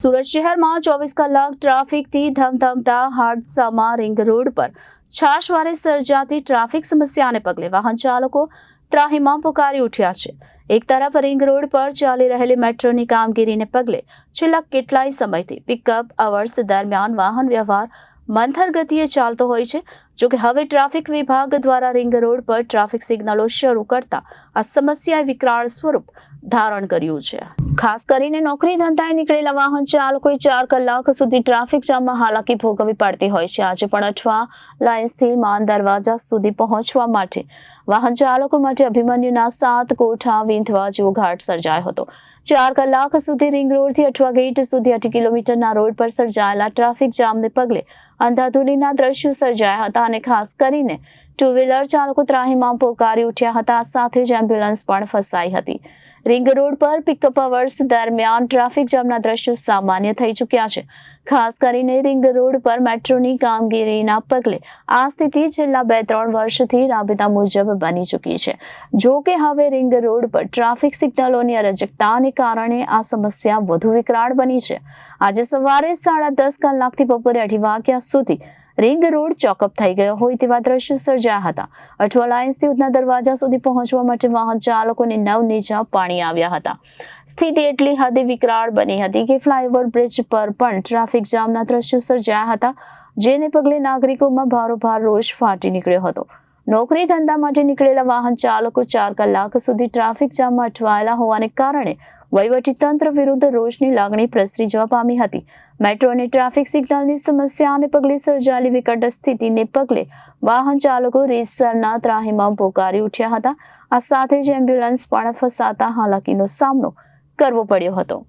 સુરત શહેરમાં 24 કલાક ટ્રાફિકથી ધમધમતા હાડસામાં ring road પર છાશવારે સર્જાતી ટ્રાફિક સમસ્યાને પગલે વાહન ચાલકો ત્રાહિમામ પુકારી ઉઠ્યા છે। એક તરફ રિંગ રોડ પર ચાલી રહેલી મેટ્રોની કામગીરીને પગલે છેલ્લા કેટલાય સમયથી પિકઅપ અવર્સ દરમિયાન વાહન વ્યવહાર મંથર ગતિએ ચાલતો હોય છે। જો કે હવે ટ્રાફિક વિભાગ દ્વારા રિંગ રોડ પર ટ્રાફિક સિગ્નલો શરૂ કરતા આ સમસ્યાએ વિકરાળ સ્વરૂપ ધારણ કર્યું છે। ખાસ કરીને નોકરી ધંધાએ નીકળેલા વાહન ચાલકોએ 4 કલાક સુધી ટ્રાફિક જામમાં હાલાકી ભોગવવી પડતી હોય છે। આજે પણ અઠવા લાઇન્સથી માન દરવાજા સુધી પહોંચવા માટે વાહન ચાલકો માટે અભિમન્યુના 7 કોઠા વીંધવા જેવો ઘાટ સર્જાયો હતો। 4 કલાક સુધી રિંગ રોડથી અઠવા ગેટ સુધી 8 કિલોમીટરના રોડ પર સર્જાયેલા ટ્રાફિક જામને પગલે અંધાધૂંધીના દ્રશ્યો સર્જાયા હતા અને ખાસ કરીને ટુ વ્હીલર ચાલકો ત્રાહિમામ પોકારી ઉઠ્યા હતા। સાથે જ એમ્બ્યુલન્સ પણ ફસાઈ હતી। રિંગ રોડ પર પિકઅપ અવર્સ દરમિયાન ટ્રાફિક જામના દ્રશ્યો સામાન્ય થઈ ચૂક્યા છે। ખાસ કરીને રિંગ રોડ પર મેટ્રોની કામગીરીના પગલે આ સ્થિતિ છેલ્લા 2-3 વર્ષથી રાબેતા મુજબ બની ચૂકી છે। જો કે હવે રિંગ રોડ પર ટ્રાફિક સિગ્નલોની અરાજકતાને કારણે આ સમસ્યા વધુ વિકરાળ બની છે। આજે સવારે 10:30 કલાકથી બપોરે 2 વાગ્યા સુધી રિંગ રોડ ચોકઅપ થઈ ગયો હોય તેવા દ્રશ્યો સર્જાયા હતા। અઠવા લાઇન્સથી ઉધના દરવાજા સુધી પહોંચવા માટે વાહન ચાલકોને નવનેજા પાણી આવ્યા હતા। સ્થિતિ એટલી હદે વિકરાળ બની હતી કે ફ્લાયઓવર બ્રિજ પર પણ ટ્રાફિક જામના દ્રશ્યો સર્જાયા હતા, જેને પગલે નાગરિકોમાં ભારોભાર રોષ ફાટી નીકળ્યો હતો। નોકરી ધંધા માટે નીકળેલા વાહન ચાલકો 4 કલાક સુધી ટ્રાફિક જામમાં અટવાયેલા હોવાને કારણે વહીવટીતંત્ર વિરુદ્ધ રોષની લાગણી પ્રસરી જવા પામી હતી। મેટ્રો અને ટ્રાફિક સિગ્નલની સમસ્યાને પગલે સર્જાયેલી વિકટ સ્થિતિને પગલે વાહન ચાલકો રીતસરના ત્રાહિમામ પોકારી ઉઠ્યા હતા। આ સાથે જ એમ્બ્યુલન્સ પણ ફસાતા હાલાકીનો સામનો કરવો પડ્યો હતો।